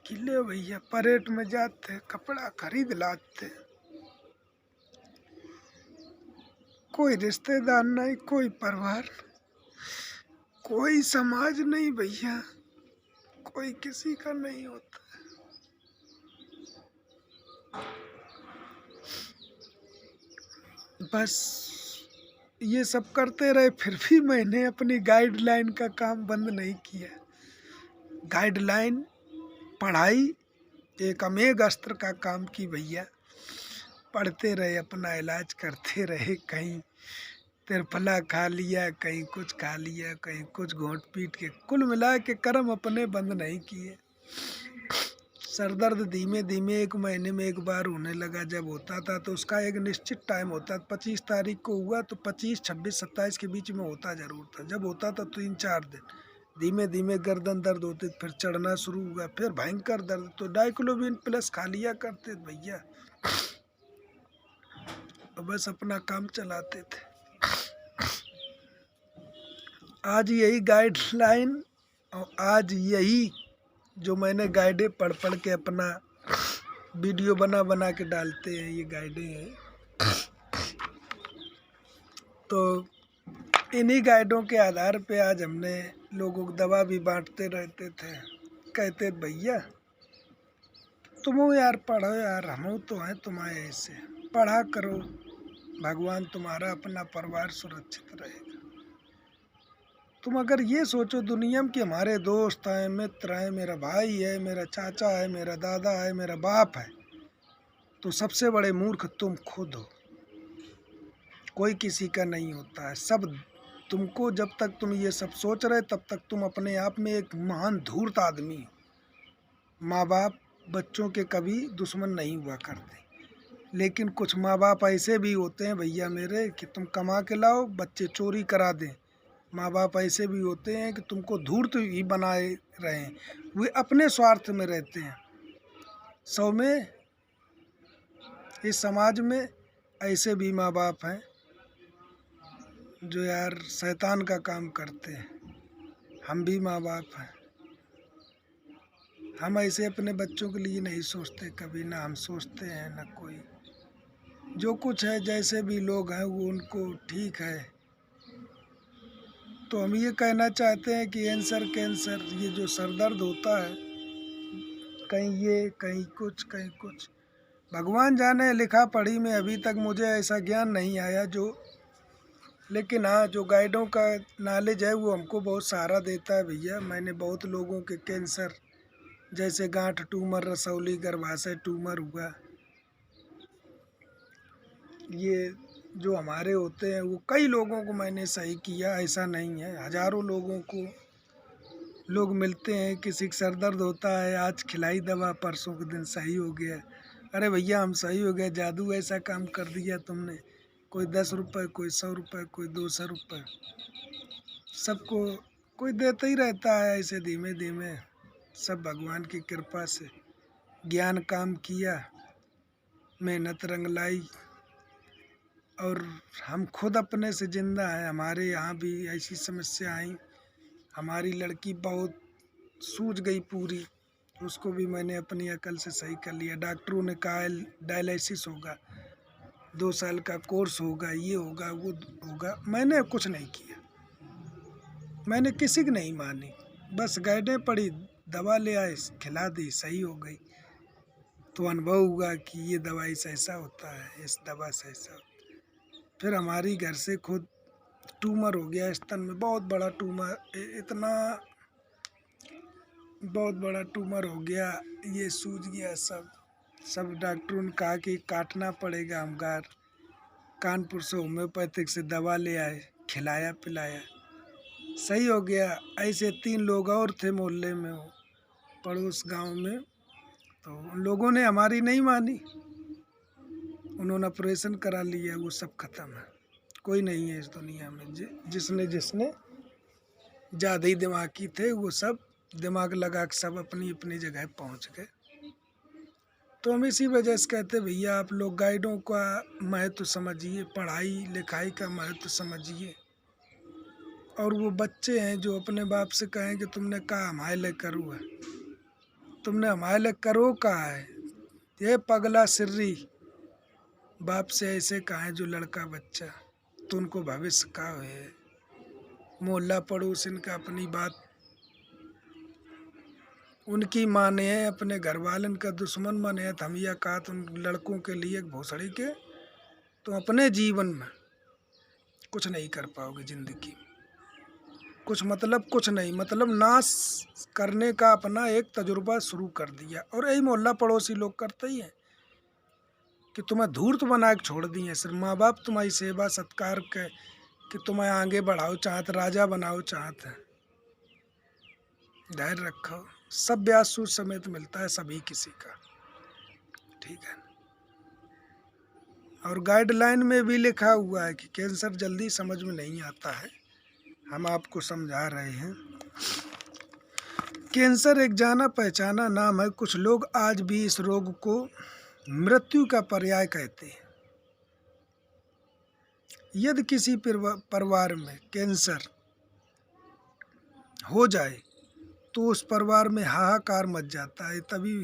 कि ले भैया। परेड में जाते कपड़ा खरीद लाते। कोई रिश्तेदार नहीं, कोई परिवार, कोई समाज नहीं भैया, कोई किसी का नहीं होता। बस ये सब करते रहे। फिर भी मैंने अपनी गाइडलाइन का काम बंद नहीं किया। गाइडलाइन पढ़ाई एक अमेघ अस्त्र का काम की भैया। पढ़ते रहे, अपना इलाज करते रहे। कहीं तिरफला खा लिया, कहीं कुछ खा लिया, कहीं कुछ घोंट पीट के, कुल मिला के कर्म अपने बंद नहीं किए। सर दर्द धीमे धीमे 1 महीने में 1 बार होने लगा। जब होता था तो उसका एक निश्चित टाइम होता था। 25 तारीख को हुआ तो 25, 26, 27 के बीच में होता ज़रूर था। जब होता था 3-4 दिन धीमे धीमे गर्दन दर्द होती, फिर चढ़ना शुरू हुआ, फिर भयंकर दर्द। तो डाइक्लोविन प्लस खा लिया करते भैया, तो बस अपना काम चलाते थे। आज यही गाइडलाइन और आज यही जो मैंने गाइडें पढ़ पढ़ के अपना वीडियो बना बना के डालते हैं, ये गाइडें हैं। तो इन्हीं गाइडों के आधार पे आज हमने लोगों को दवा भी बांटते रहते थे। कहते भैया तुम यार पढ़ो यार, हम तो हैं तुम्हारे ऐसे, पढ़ा करो, भगवान तुम्हारा अपना परिवार सुरक्षित रहेगा। तुम अगर ये सोचो दुनिया में कि हमारे दोस्त हैं, मित्र हैं, मेरा भाई है, मेरा चाचा है, मेरा दादा है, मेरा बाप है, तो सबसे बड़े मूर्ख तुम खुद हो। कोई किसी का नहीं होता है, सब तुमको। जब तक तुम ये सब सोच रहे तब तक तुम अपने आप में एक महान धूर्त आदमी हो। माँ बाप बच्चों के कभी दुश्मन नहीं हुआ करते, लेकिन कुछ माँ बाप ऐसे भी होते हैं भैया मेरे कि तुम कमा के लाओ, बच्चे चोरी करा दें। माँ बाप ऐसे भी होते हैं कि तुमको धूर्त ही बनाए रहें, वे अपने स्वार्थ में रहते हैं। 100 में इस समाज में ऐसे भी माँ बाप हैं जो यार शैतान का काम करते हैं। हम भी माँ बाप हैं, हम ऐसे अपने बच्चों के लिए नहीं सोचते कभी, ना हम सोचते हैं ना कोई। जो कुछ है जैसे भी लोग हैं वो उनको ठीक है। तो हम ये कहना चाहते हैं कि कैंसर ये जो सर दर्द होता है, कहीं ये कहीं कुछ भगवान जाने। लिखा पढ़ी में अभी तक मुझे ऐसा ज्ञान नहीं आया जो, लेकिन हाँ जो गाइडों का नॉलेज है वो हमको बहुत सहारा देता है भैया। मैंने बहुत लोगों के कैंसर जैसे गांठ ट्यूमर, रसौली गर्भाशय ट्यूमर हुआ, ये जो हमारे होते हैं वो कई लोगों को मैंने सही किया। ऐसा नहीं है, हज़ारों लोगों को लोग मिलते हैं। किसी का सर दर्द होता है, आज खिलाई दवा, परसों के दिन सही हो गया। अरे भैया हम सही हो गए, जादू ऐसा काम कर दिया तुमने। कोई 10 रुपये, कोई 100 रुपये, कोई 200 रुपये, सबको कोई देता ही रहता है। ऐसे धीमे धीमे सब भगवान की कृपा से ज्ञान काम किया, मेहनत रंग लाई, और हम खुद अपने से जिंदा हैं। हमारे यहाँ भी ऐसी समस्या आई, हमारी लड़की बहुत सूझ गई पूरी, उसको भी मैंने अपनी अकल से सही कर लिया। डॉक्टरों ने कहा डायलिसिस होगा, 2 साल का कोर्स होगा, ये होगा वो होगा। मैंने कुछ नहीं किया, मैंने किसी की नहीं मानी, बस गाइडें पढ़ी, दवा ले आए, खिला दी, सही हो गई। तो अनुभव हुआ कि ये दवाई से ऐसा होता है, इस दवा से ऐसा होता है। फिर हमारी घर से खुद ट्यूमर हो गया स्तन में, बहुत बड़ा ट्यूमर, इतना बहुत बड़ा ट्यूमर हो गया, ये सूज गया सब डॉक्टरों ने कहा कि काटना पड़ेगा। हम कानपुर से होम्योपैथिक से दवा ले आए, खिलाया पिलाया, सही हो गया। ऐसे 3 लोग और थे मोहल्ले में, वो पड़ोस गांव में, तो उन लोगों ने हमारी नहीं मानी, उन्होंने ऑपरेशन करा लिया, वो सब खत्म है। कोई नहीं है इस दुनिया में जिसने ज़्यादा ही दिमागी थे, वो सब दिमाग लगा के सब अपनी अपनी जगह पहुंच गए। तो हम इसी वजह से कहते भैया आप लोग गाइडों का महत्व समझिए, पढ़ाई लिखाई का महत्व समझिए। और वो बच्चे हैं जो अपने बाप से कहें कि तुमने कहा हमारे लिए करो है, तुमने हमारे लिए करो कहा है, ये पगला सिर्री बाप से ऐसे कहा है जो लड़का बच्चा, तो उनको भविष्य का है। मोहल्ला पड़ोस इनका अपनी बात उनकी माने है, अपने घर वालन का दुश्मन माने है। तो हम यह कहा तो उन लड़कों के लिए भोसड़ी के, तो अपने जीवन में कुछ नहीं कर पाओगे जिंदगी में, कुछ नहीं, मतलब नाश करने का अपना एक तजुर्बा शुरू कर दिया। और यही मोहल्ला पड़ोसी लोग करते ही हैं कि तुम्हें धूर्त बना के छोड़ दिए। सिर्फ माँ बाप तुम्हारी सेवा सत्कार के कि तुम्हें आगे बढ़ाओ चाहत, राजा बनाओ चाहत है। धैर्य रखो। सब ब्याज सूद समेत मिलता है सभी किसी का, ठीक है। और गाइडलाइन में भी लिखा हुआ है कि कैंसर जल्दी समझ में नहीं आता है, हम आपको समझा रहे हैं। कैंसर एक जाना पहचाना नाम है। कुछ लोग आज भी इस रोग को मृत्यु का पर्याय कहते हैं। यदि किसी परिवार में कैंसर हो जाए तो उस परिवार में हाहाकार मच जाता है। तभी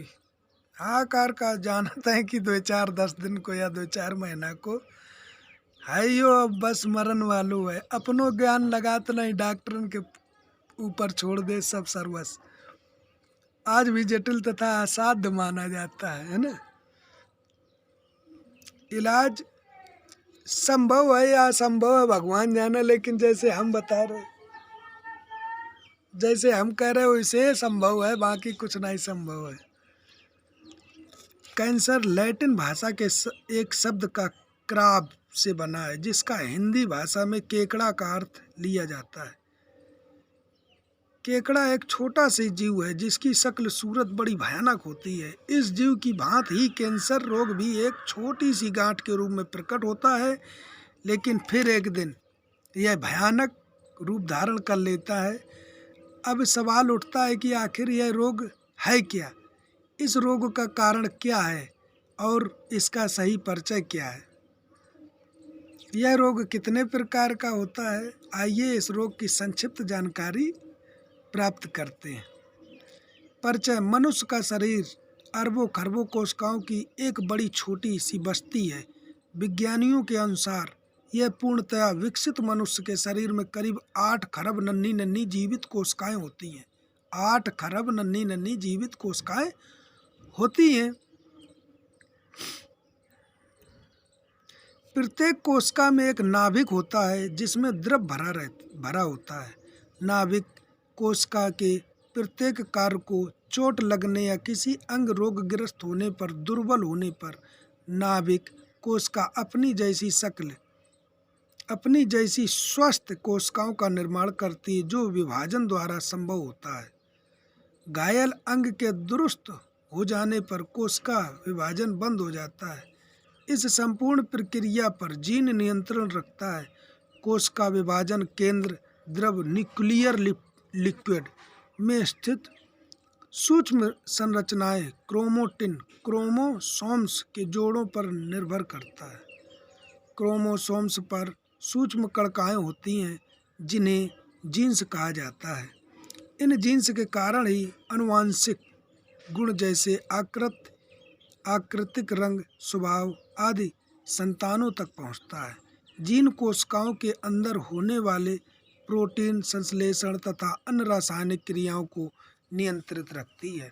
हाहाकार का जानता है कि 2-4-10 दिन को या 2-4 महीना को है यो अब बस मरण वालों है। अपनों ज्ञान लगात नहीं, डॉक्टरन के ऊपर छोड़ दे सब सर्वस। आज भी जटिल तथा असाध्य माना जाता है ना। इलाज संभव है या असंभव है भगवान जाना, लेकिन जैसे हम बता रहे, जैसे हम कह रहे वैसे संभव है, बाकी कुछ नहीं संभव है। कैंसर लैटिन भाषा के एक शब्द का क्राब से बना है, जिसका हिंदी भाषा में केकड़ा का अर्थ लिया जाता है। केकड़ा एक छोटा सा जीव है जिसकी शक्ल सूरत बड़ी भयानक होती है। इस जीव की भांति ही कैंसर रोग भी एक छोटी सी गांठ के रूप में प्रकट होता है, लेकिन फिर एक दिन यह भयानक रूप धारण कर लेता है। अब सवाल उठता है कि आखिर यह रोग है क्या, इस रोग का कारण क्या है और इसका सही परिचय क्या है। यह रोग कितने प्रकार का होता है, आइए इस रोग की संक्षिप्त जानकारी प्राप्त करते हैं। परिचय। मनुष्य का शरीर अरबों खरबों कोशिकाओं की एक बड़ी छोटी सी बस्ती है। विज्ञानियों के अनुसार यह पूर्णतया विकसित मनुष्य के शरीर में करीब 8 खरब नन्ही नन्ही जीवित कोशिकाएं होती हैं। 8 खरब नन्ही नन्ही जीवित कोशिकाएं होती हैं। प्रत्येक कोशिका में एक नाभिक होता है जिसमें द्रव भरा होता है। नाभिक कोशिका के प्रत्येक कार्य को चोट लगने या किसी अंग रोगग्रस्त होने पर, दुर्बल होने पर नाभिक कोशिका अपनी जैसी स्वस्थ कोशिकाओं का निर्माण करती है, जो विभाजन द्वारा संभव होता है। घायल अंग के दुरुस्त हो जाने पर कोशिका विभाजन बंद हो जाता है। इस संपूर्ण प्रक्रिया पर जीन नियंत्रण रखता है। कोशिका विभाजन केंद्र द्रव न्यूक्लियर लिक्विड में स्थित सूक्ष्म संरचनाएं क्रोमोसोम्स के जोड़ों पर निर्भर करता है। क्रोमोसोम्स पर सूक्ष्म कणिकाएं होती हैं जिन्हें जीन्स कहा जाता है। इन जीन्स के कारण ही आनुवंशिक गुण जैसे आकृतिक रंग, स्वभाव आदि संतानों तक पहुंचता है। जीन कोशिकाओं के अंदर होने वाले प्रोटीन संश्लेषण तथा अन्य रासायनिक क्रियाओं को नियंत्रित रखती है।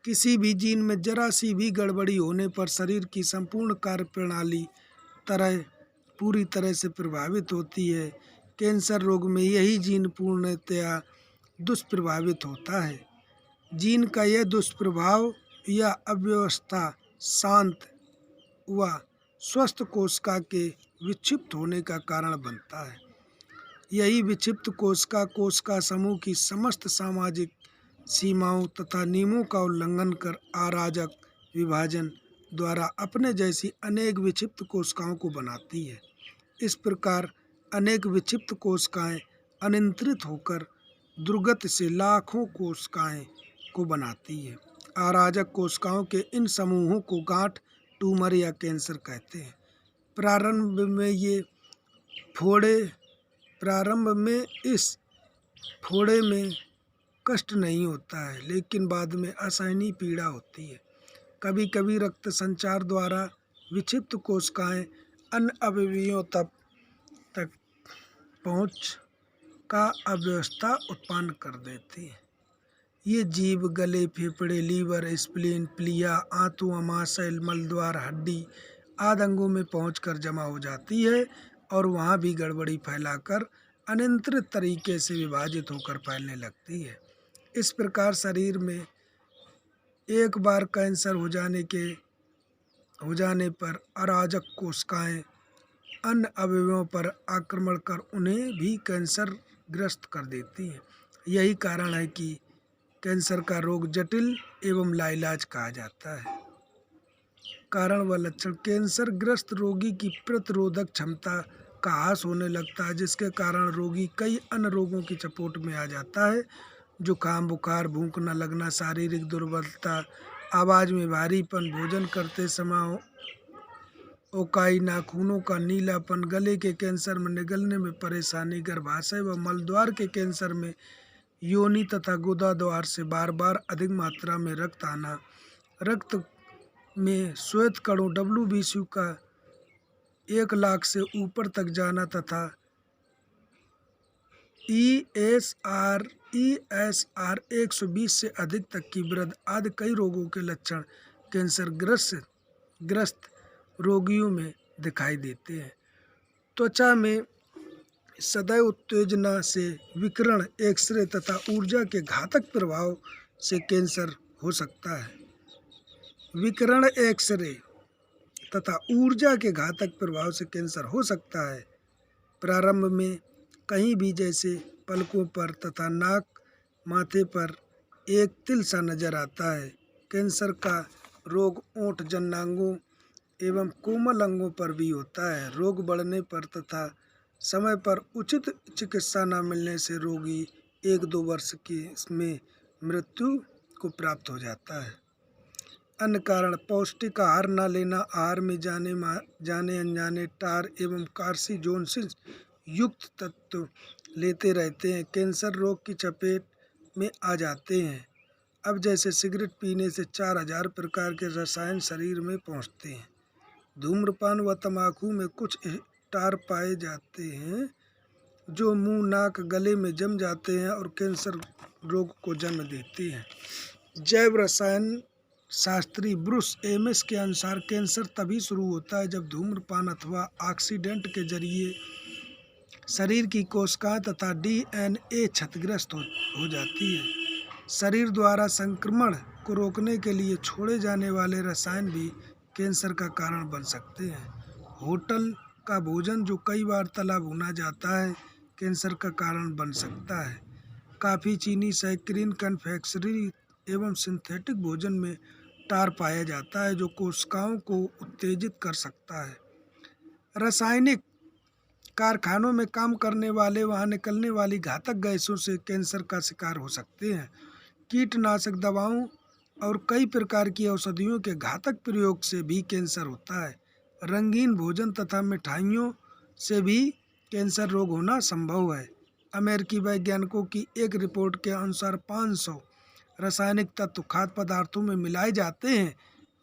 किसी भी जीन में जरा सी भी गड़बड़ी होने पर शरीर की संपूर्ण कार्य प्रणाली पूरी तरह से प्रभावित होती है। कैंसर रोग में यही जीन पूर्णतया दुष्प्रभावित होता है। जीन का यह दुष्प्रभाव या अव्यवस्था शांत व स्वस्थ कोशिका के विक्षिप्त होने का कारण बनता है। यही विक्षिप्त कोशिका समूह की समस्त सामाजिक सीमाओं तथा नियमों का उल्लंघन कर अराजक विभाजन द्वारा अपने जैसी अनेक विक्षिप्त कोशिकाओं को बनाती है। इस प्रकार अनेक विक्षिप्त कोशिकाएं अनियंत्रित होकर दुर्गत से लाखों कोशिकाएं को बनाती है। अराजक कोशिकाओं के इन समूहों को गांठ, ट्यूमर या कैंसर कहते हैं। प्रारंभ में इस फोड़े में कष्ट नहीं होता है, लेकिन बाद में असहनीय पीड़ा होती है। कभी कभी रक्त संचार द्वारा विक्षिप्त कोशिकाएं अन्य अवयवों तक पहुंच का अव्यवस्था उत्पन्न कर देती है। ये जीव गले, फेफड़े, लीवर, स्प्लीन, प्लिया, आंतों, अमाशय, मलद्वार, हड्डी आदि अंगों में पहुंचकर जमा हो जाती है और वहां भी गड़बड़ी फैलाकर अनियंत्रित तरीके से विभाजित होकर फैलने लगती है। इस प्रकार शरीर में एक बार कैंसर हो जाने पर अराजक कोशिकाएं अन्य अवयवों पर आक्रमण कर उन्हें भी कैंसर ग्रस्त कर देती हैं। यही कारण है कि कैंसर का रोग जटिल एवं लाइलाज कहा जाता है। कारण व लक्षण: कैंसर ग्रस्त रोगी की प्रतिरोधक क्षमता का ह्रास होने लगता है, जिसके कारण रोगी कई अन्य रोगों की चपेट में आ जाता है। जुकाम, बुखार, भूख न लगना, शारीरिक दुर्बलता, आवाज़ में भारीपन, भोजन करते समय ओकाई, नाखूनों का नीलापन, गले के कैंसर में निगलने में परेशानी, गर्भाशय व मलद्वार के कैंसर में योनि तथा गुदा द्वार से बार बार अधिक मात्रा में रक्त आना, रक्त में श्वेत कणों WBC का 1 लाख से ऊपर तक जाना तथा ESR 120 से अधिक तक की वृद्धि आदि कई रोगों के लक्षण कैंसर ग्रस्त रोगियों में दिखाई देते हैं। त्वचा में सदैव उत्तेजना से विकिरण, एक्सरे तथा ऊर्जा के घातक प्रभाव से कैंसर हो सकता है। विकिरण, एक्सरे तथा ऊर्जा के घातक प्रभाव से कैंसर हो सकता है। प्रारंभ में कहीं भी, जैसे पलकों पर तथा नाक, माथे पर एक तिल सा नजर आता है। कैंसर का रोग ओंठ, जननांगों एवं कोमल अंगों पर भी होता है। रोग बढ़ने पर तथा समय पर उचित चिकित्सा न मिलने से रोगी 1-2 वर्ष में मृत्यु को प्राप्त हो जाता है। अन्य कारण: पौष्टिक आहार न लेना, आहार में जाने अनजाने टार एवं कार्सिनोजेंस युक्त तत्व लेते रहते हैं, कैंसर रोग की चपेट में आ जाते हैं। अब जैसे सिगरेट पीने से 4000 प्रकार के रसायन शरीर में पहुंचते हैं। धूम्रपान व तंबाकू में कुछ टार पाए जाते हैं जो मुंह, नाक, गले में जम जाते हैं और कैंसर रोग को जन्म देते हैं। जैव रसायन शास्त्री ब्रूस एमएस के अनुसार कैंसर तभी शुरू होता है जब धूम्रपान अथवा ऑक्सीडेंट के जरिए शरीर की कोशिकाएं तथा DNA क्षतिग्रस्त हो जाती है। शरीर द्वारा संक्रमण को रोकने के लिए छोड़े जाने वाले रसायन भी कैंसर का कारण बन सकते हैं। होटल का भोजन जो कई बार तला भुना जाता है, कैंसर का कारण बन सकता है। काफ़ी, चीनी, सैकरीन, कन्फेक्शनरी एवं सिंथेटिक भोजन में टार पाया जाता है जो कोशिकाओं को उत्तेजित कर सकता है। रासायनिक कारखानों में काम करने वाले वहां निकलने वाली घातक गैसों से कैंसर का शिकार हो सकते हैं। कीटनाशक दवाओं और कई प्रकार की औषधियों के घातक प्रयोग से भी कैंसर होता है। रंगीन भोजन तथा मिठाइयों से भी कैंसर रोग होना संभव है। अमेरिकी वैज्ञानिकों की एक रिपोर्ट के अनुसार 500 रासायनिक तत्व खाद्य पदार्थों में मिलाए जाते हैं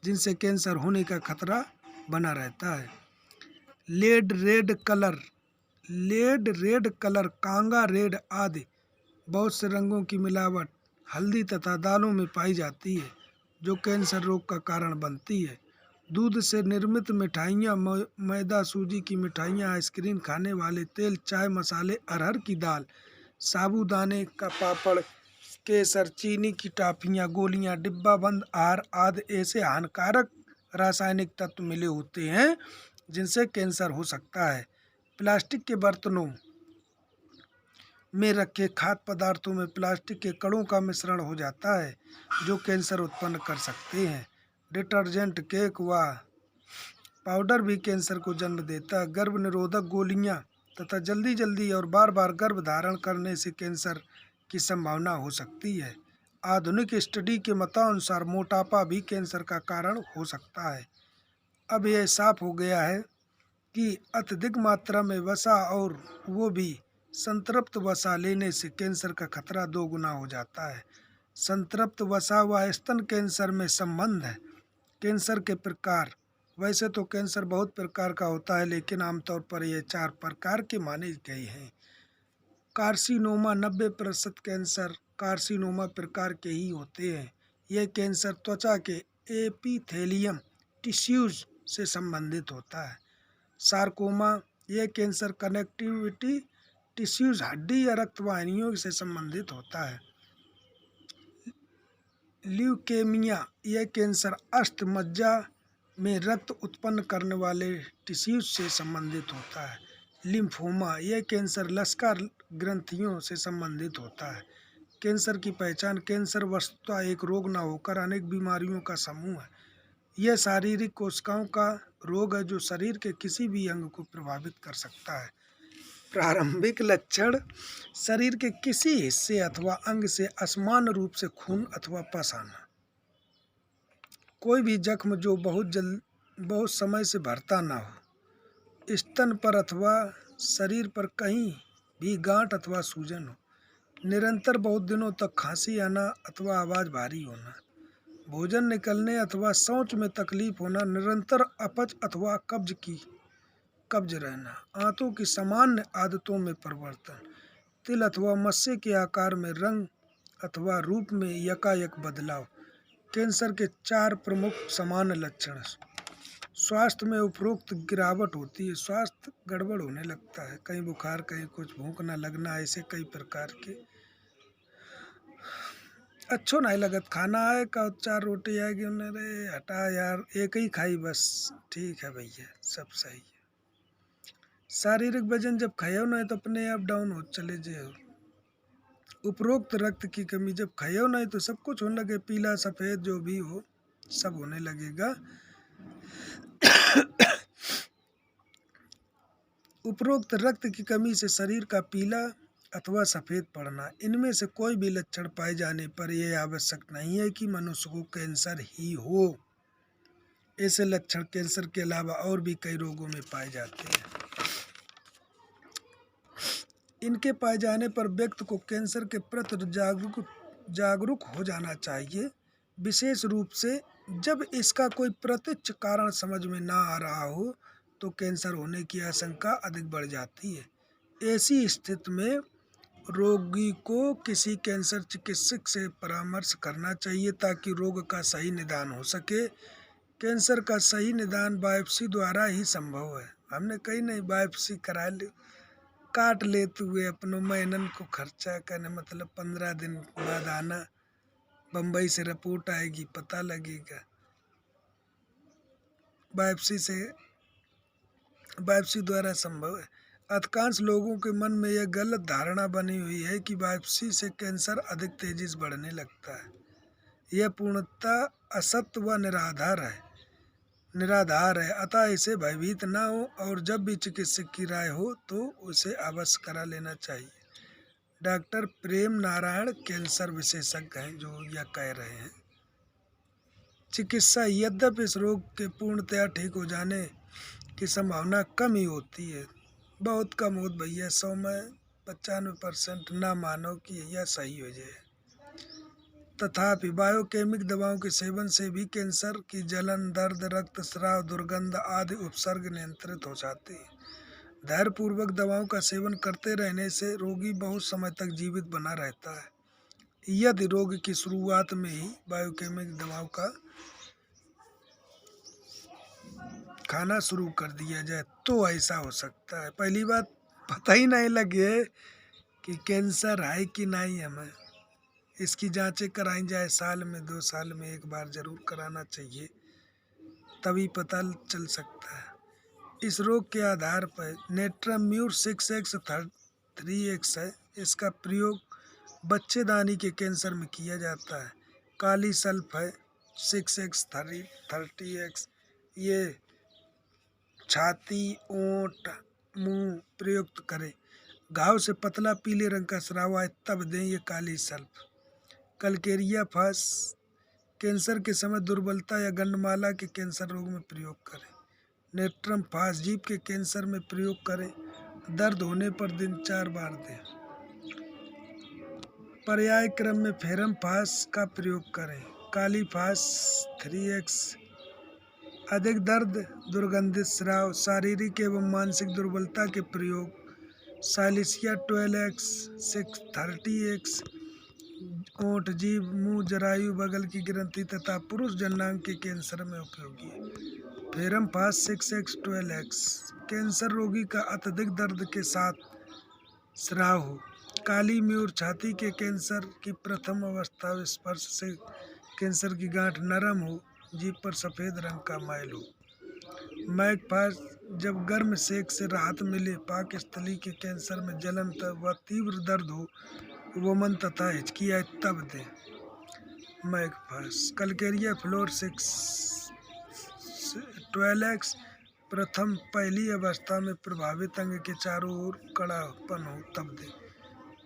जिनसे कैंसर होने का खतरा बना रहता है। लेड रेड कलर, कांगा रेड आदि बहुत से रंगों की मिलावट हल्दी तथा दालों में पाई जाती है जो कैंसर रोग का कारण बनती है। दूध से निर्मित मिठाइयाँ, मैदा, सूजी की मिठाइयाँ, आइसक्रीम, खाने वाले तेल, चाय मसाले, अरहर की दाल, साबूदाने का पापड़, केसर, चीनी की टॉफियाँ, गोलियाँ, डिब्बाबंद आहार आदि ऐसे हानिकारक रासायनिक तत्व मिले होते हैं जिनसे कैंसर हो सकता है। प्लास्टिक के बर्तनों में रखे खाद्य पदार्थों में प्लास्टिक के कणों का मिश्रण हो जाता है जो कैंसर उत्पन्न कर सकते हैं। डिटर्जेंट, केक व पाउडर भी कैंसर को जन्म देता है। गर्भ निरोधक गोलियां तथा जल्दी और बार बार गर्भ धारण करने से कैंसर की संभावना हो सकती है। आधुनिक स्टडी के मतानुसार मोटापा भी कैंसर का कारण हो सकता है। अब यह साफ हो गया है कि अत्यधिक मात्रा में वसा और वो भी संतृप्त वसा लेने से कैंसर का खतरा 2 गुना हो जाता है। संतृप्त वसा व स्तन कैंसर में संबंध है। कैंसर के प्रकार: वैसे तो कैंसर बहुत प्रकार का होता है लेकिन आमतौर पर यह 4 प्रकार के माने गए हैं। कार्सिनोमा: 90% कैंसर कार्सिनोमा प्रकार के ही होते हैं। यह कैंसर त्वचा के एपिथेलियम टिश्यूज से संबंधित होता है। सार्कोमा: यह कैंसर कनेक्टिविटी टिश्यूज, हड्डी या रक्तवाहिनियों से संबंधित होता है। ल्यूकेमिया: यह कैंसर अस्थि मज्जा में रक्त उत्पन्न करने वाले टिश्यूज से संबंधित होता है। लिम्फोमा: यह कैंसर लसिका ग्रंथियों से संबंधित होता है। कैंसर की पहचान। कैंसर वस्तुतः एक रोग न होकर अनेक बीमारियों का समूह है। यह शारीरिक कोशिकाओं का रोग है जो शरीर के किसी भी अंग को प्रभावित कर सकता है। प्रारंभिक लक्षण शरीर के किसी हिस्से अथवा अंग से असमान रूप से खून अथवा पस आना। कोई भी जख्म जो बहुत समय से भरता ना हो। स्तन पर अथवा शरीर पर कहीं भी गांठ अथवा सूजन हो। निरंतर बहुत दिनों तक खांसी आना अथवा आवाज़ भारी होना। भोजन निकलने अथवा शौच में तकलीफ होना। निरंतर अपच अथवा कब्ज रहना। आंतों की सामान्य आदतों में परिवर्तन। तिल अथवा मस्से के आकार में, रंग अथवा रूप में यकायक बदलाव। कैंसर के 4 प्रमुख सामान्य लक्षण। स्वास्थ्य में उपरोक्त गिरावट होती है। स्वास्थ्य गड़बड़ होने लगता है, कहीं बुखार, कहीं कुछ, भूख न लगना, ऐसे कई प्रकार के। अच्छो नहीं लगत खाना आए का 4 रोटी आएगी, उन्हें रे हटा यार, एक ही खाई बस, ठीक है भैया सब सही है। शारीरिक वजन जब खाओ नहीं तो अपने आप डाउन हो चले जाओ। उपरोक्त रक्त की कमी जब खाओ नहीं तो सब कुछ होने लगे, पीला सफ़ेद जो भी हो सब होने लगेगा। उपरोक्त रक्त की कमी से शरीर का पीला अथवा सफ़ेद पड़ना। इनमें से कोई भी लक्षण पाए जाने पर यह आवश्यक नहीं है कि मनुष्य को कैंसर ही हो। ऐसे लक्षण कैंसर के अलावा और भी कई रोगों में पाए जाते हैं। इनके पाए जाने पर व्यक्ति को कैंसर के प्रति जागरूक हो जाना चाहिए, विशेष रूप से जब इसका कोई प्रत्यक्ष कारण समझ में ना आ रहा हो तो कैंसर होने की आशंका अधिक बढ़ जाती है। ऐसी स्थिति में रोगी को किसी कैंसर चिकित्सक से परामर्श करना चाहिए ताकि रोग का सही निदान हो सके। कैंसर का सही निदान बायोप्सी द्वारा ही संभव है। हमने कहीं नहीं बायोप्सी करा ली, काट लेते हुए अपनों महीनन को खर्चा करने, मतलब 15 दिन बाद आना, बम्बई से रिपोर्ट आएगी, पता लगेगा। बायोप्सी द्वारा संभव है। अधिकांश लोगों के मन में यह गलत धारणा बनी हुई है कि बायोप्सी से कैंसर अधिक तेजी से बढ़ने लगता है। यह पूर्णतः असत्य व निराधार है। अतः इसे भयभीत न हो और जब भी चिकित्सक की राय हो तो उसे अवश्य करा लेना चाहिए। डॉक्टर प्रेम नारायण कैंसर विशेषज्ञ हैं जो यह कह रहे हैं। चिकित्सा यद्यपि इस रोग के पूर्णतया ठीक हो जाने की संभावना कम ही होती है, बहुत कम होत भैया, 100 में 95% ना मानो कि यह सही हो जाए। तथापि बायोकेमिक दवाओं के सेवन से भी कैंसर की जलन, दर्द, रक्तस्राव, दुर्गंध आदि उपसर्ग नियंत्रित हो जाते हैं। धैर्यपूर्वक दवाओं का सेवन करते रहने से रोगी बहुत समय तक जीवित बना रहता है। यदि रोग की शुरुआत में ही बायोकेमिक दवाओं का खाना शुरू कर दिया जाए तो ऐसा हो सकता है। पहली बात पता ही नहीं लगे कि कैंसर है कि नहीं, हमें इसकी जांचें कराई जाए, साल में 2 साल में एक बार जरूर कराना चाहिए, तभी पता चल सकता है। इस रोग के आधार पर नेट्रम्यूर 6x3x है। इसका प्रयोग बच्चेदानी के कैंसर में किया जाता है। काली सल्फ है 6x30x, ये छाती, ओंठ, मुंह प्रयुक्त करें। घाव से पतला पीले रंग का स्राव आए तब दें ये काली सल्फ। कलकेरिया फास कैंसर के समय दुर्बलता या गंडमाला के कैंसर रोग में प्रयोग करें। नेट्रम फास जीभ के कैंसर में प्रयोग करें। दर्द होने पर दिन 4 बार दें। पर्याय क्रम में फेरम फास का प्रयोग करें। काली फास 3x अधिक दर्द, दुर्गंधित स्राव, शारीरिक एवं मानसिक दुर्बलता के प्रयोग। सालिसिया 12x 630x ओंठ, जीभ, मुंह, जरायु, बगल की ग्रंथि तथा पुरुष जननांग के कैंसर में उपयोगी है। फेरम फास 6x12x कैंसर रोगी का अत्यधिक दर्द के साथ स्राव हो। काली म्यूर छाती के कैंसर की प्रथम अवस्था स्पर्श से कैंसर की गांठ नरम हो, जीभ पर सफ़ेद रंग का मैल हो। मैकफास जब गर्म सेक से राहत मिले, पाकस्थली के कैंसर में जलन व तीव्र दर्द हो, वोमन तथा हिचकिया तब दे। मैकफास कलकेरिया फ्लोर 12x प्रथम पहली अवस्था में प्रभावित अंग के चारों ओर कड़ापन हो तब दे।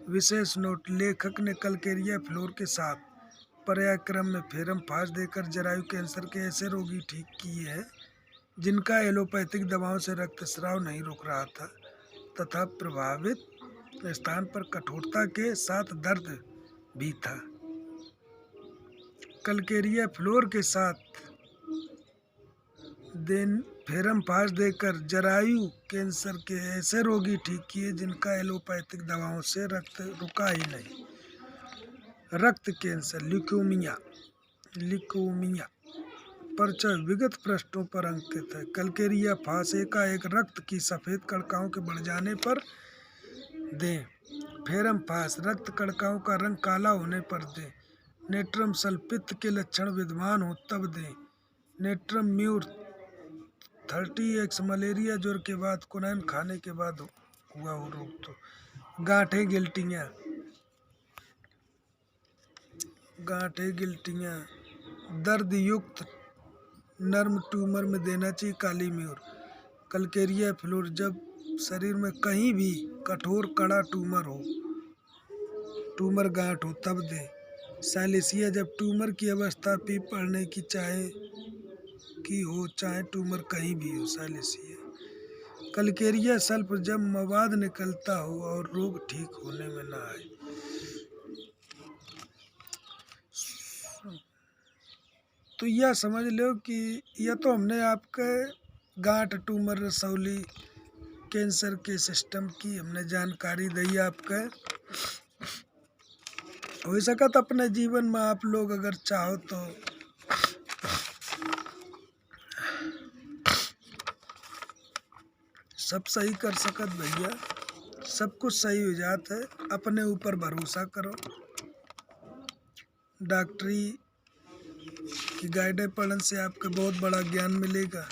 विशेष नोट, लेखक ने कलकेरिया फ्लोर के साथ पर्यायक्रम में फेरम फास देकर जरायु कैंसर के ऐसे रोगी ठीक किए हैं जिनका एलोपैथिक दवाओं से रक्तस्राव नहीं रुक रहा था तथा प्रभावित स्थान पर कठोरता के साथ दर्द भी था। कलकेरिया फ्लोर के साथ फेरम फास देकर जरायु कैंसर के ऐसे रोगी ठीक किए जिनका एलोपैथिक दवाओं से रक्त रुका ही नहीं। रक्त कैंसर ल्यूकेमिया परिचय विगत पृष्ठों पर अंकित है। कलकेरिया फास एकाएक रक्त की सफ़ेद कणिकाओं के बढ़ जाने पर दें। फेरम फास रक्त कणिकाओं का रंग काला होने पर दें। नेट्रम सल्फित के लक्षण विद्यमान हो तब दें। नेट्रम म्यूर 30x मलेरिया ज्वर के बाद कुनैन खाने के बाद हुआ हो रोग तो। गांठें गिल्टियाँ दर्द युक्त नर्म ट्यूमर में देना चाहिए काली म्यूर। कलकेरिया फ्लोर जब शरीर में कहीं भी कठोर कड़ा ट्यूमर गांठ हो तब दें। साइलेसिया जब ट्यूमर की अवस्था पी पड़ने की चाहे ट्यूमर कहीं भी हो साइलेसिया। कलकेरिया सल्फ जब मवाद निकलता हो और रोग ठीक होने में न आए। तो यह समझ लो कि यह तो हमने आपके गांठ ट्यूमर रसौली कैंसर के सिस्टम की हमने जानकारी दी आपके। हो सका तो अपने जीवन में आप लोग अगर चाहो तो सब सही कर सकत भैया, सब कुछ सही हो जाता है। अपने ऊपर भरोसा करो। डॉक्टरी की गाइडें पढ़ने से आपको बहुत बड़ा ज्ञान मिलेगा।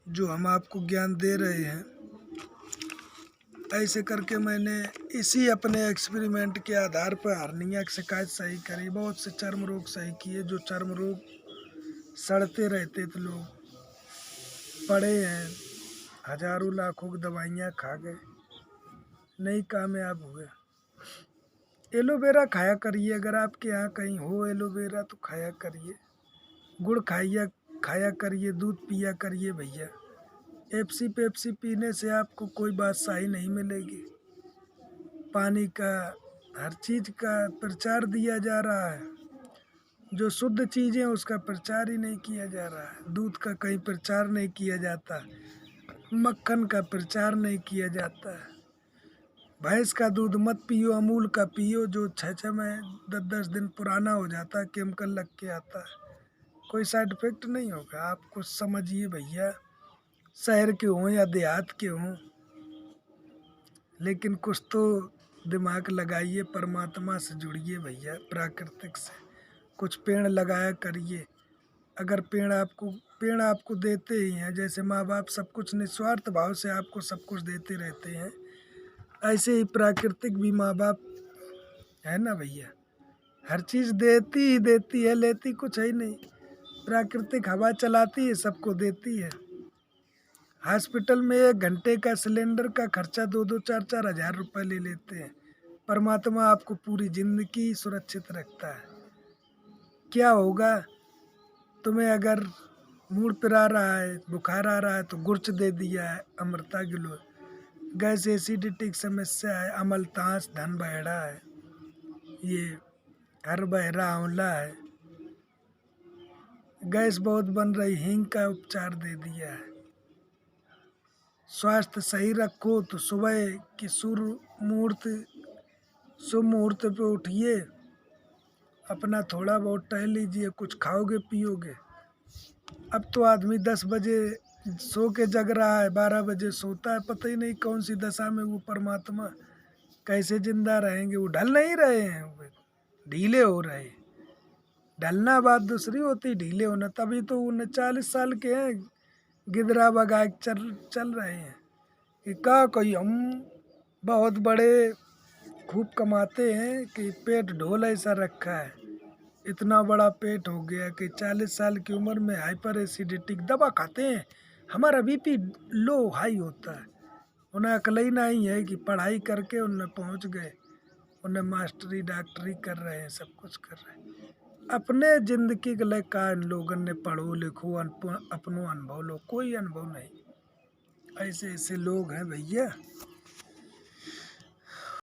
जो हम आपको ज्ञान दे रहे हैं ऐसे करके मैंने इसी अपने एक्सपेरिमेंट के आधार पर हर्निया की शिकायत सही करी, बहुत से चर्म रोग सही किए। जो चर्म रोग सड़ते रहते थे लोग पड़े हैं, हजारों लाखों की दवाइयाँ खा गए, नहीं कामयाब हुए। एलोवेरा खाया करिए, अगर आपके यहाँ कहीं हो एलोवेरा तो खाया करिए। गुड़ खाया करिए, दूध पिया करिए भैया। पेप्सी पीने से आपको कोई बादशाही नहीं मिलेगी। पानी का हर चीज़ का प्रचार दिया जा रहा है, जो शुद्ध चीज़ें उसका प्रचार ही नहीं किया जा रहा है। दूध का कहीं प्रचार नहीं किया जाता, मक्खन का प्रचार नहीं किया जाता है। भैंस का दूध मत पियो, अमूल का पियो जो 6 में 10 दिन पुराना हो जाता है, केमिकल लग के आता है, कोई साइड इफेक्ट नहीं होगा। आप कुछ समझिए भैया, शहर के हों या देहात के हों, लेकिन कुछ तो दिमाग लगाइए, परमात्मा से जुड़िए भैया, प्राकृतिक से। कुछ पेड़ लगाया करिए। अगर पेड़ आपको देते ही हैं, जैसे माँ बाप सब कुछ निस्वार्थ भाव से आपको सब कुछ देते रहते हैं, ऐसे ही प्राकृतिक भी माँ बाप है ना भैया, हर चीज़ देती ही देती है, लेती कुछ है ही नहीं। प्राकृतिक हवा चलाती है, सबको देती है। हॉस्पिटल में 1 घंटे का सिलेंडर का खर्चा 2-2, 4-4 हज़ार रुपये ले लेते हैं। परमात्मा आपको पूरी जिंदगी सुरक्षित रखता है। क्या होगा, तुम्हें अगर मूड पिरा रहा है, बुखार आ रहा है तो गुर्च दे दिया है, अमृता गिलो। गैस एसिडिटी की समस्या है, अमलतास धन बहरा है, ये हर बहरा आंवला है। गैस बहुत बन रही, हींग का उपचार दे दिया है। स्वास्थ्य सही रखो तो सुबह की शुभ मुहूर्त पे उठिए, अपना थोड़ा बहुत टहल लीजिए, कुछ खाओगे पियोगे। अब तो आदमी 10 बजे सो के जग रहा है, 12 बजे सोता है, पता ही नहीं कौन सी दशा में वो परमात्मा कैसे जिंदा रहेंगे। वो ढल नहीं रहे हैं, ढीले हो रहे। ढलना बात दूसरी होती, ढीले होना। तभी तो 39 साल के हैं, गिदरा बगा चल रहे हैं कि क्या कोई हम बहुत बड़े खूब कमाते हैं कि पेट ढोल ऐसा रखा है, इतना बड़ा पेट हो गया कि 40 साल की उम्र में हाइपर एसिडिटिक दवा खाते हैं। हमारा बीपी लो हाई होता है। उन्हें अकल ही नहीं है कि पढ़ाई करके उन्हें पहुंच गए, उन्हें मास्टरी डॉक्टरी कर रहे हैं, सब कुछ कर रहे हैं। अपने जिंदगी के लिए का इन लोगों ने पढ़ो लिखो अपनो अनुभव लो, कोई अनुभव नहीं। ऐसे ऐसे लोग हैं भैया।